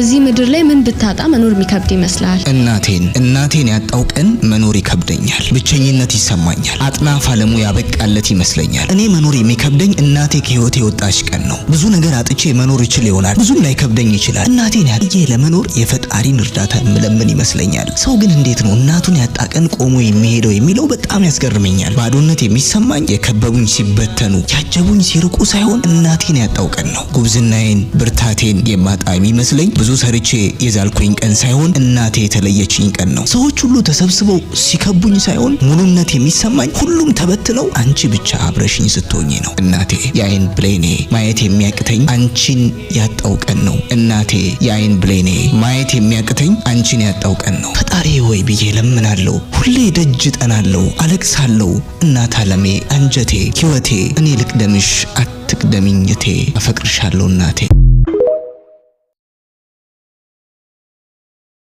እዚህ ምድር ላይ ምን ብታጣ መኖር የሚከብድ ይመስላል? እናቴን ያጣው ቀን መኖር ይከብደኛል። ብቸኝነት ይሰማኛል። አጥናፍ ዓለሙ ያበቃለት ይመስለኛል። እኔ መኖር የሚከብደኝ እናቴ ከህይወቴ የወጣች ቀን ነው። ብዙ ነገር አጥቼ መኖር ይችል ይሆናል። ብዙም ላይከብደኝ ይችላል። እናቴን ያጥቼ ለመኖር የፈጣሪን እርዳታ ምለምን ይመስለኛል። ሰው ግን እንዴት ነው እናቱን ያጣ ቀን ቆሞ የሚሄደው የሚለው በጣም ያስገርመኛል። ባዶነት የሚሰማኝ የከበቡኝ ሲበተኑ ያጀቡኝ ሲርቁ ሳይሆን እናቴን ያጣው ቀን ነው። ጉብዝናዬን ብርታቴን የማጣ የሚመስለኝ ብዙ ሰርቼ የዛልኩኝ ቀን ሳይሆን እናቴ የተለየችኝ ቀን ነው። ሰዎች ሁሉ ተሰብስበው ሲከቡኝ ሳይሆን ሙሉነት የሚሰማኝ ሁሉም ተበትነው አንቺ ብቻ አብረሽኝ ስትሆኚ ነው። እናቴ የአይን ብሌኔ ማየት የሚያቅተኝ አንቺን ያጣው ቀን ነው። እናቴ የአይን ብሌኔ ማየት የሚያቅተኝ አንቺን ያጣው ቀን ነው። ፈጣሪ ሆይ ብዬ ለምናለሁ። ሁሌ ደጅ ጠናለሁ፣ አለቅሳለሁ። እናት ዓለሜ አንጀቴ ህይወቴ እኔ ልቅደምሽ አትቅደሚኝቴ። አፈቅርሻለሁ እናቴ።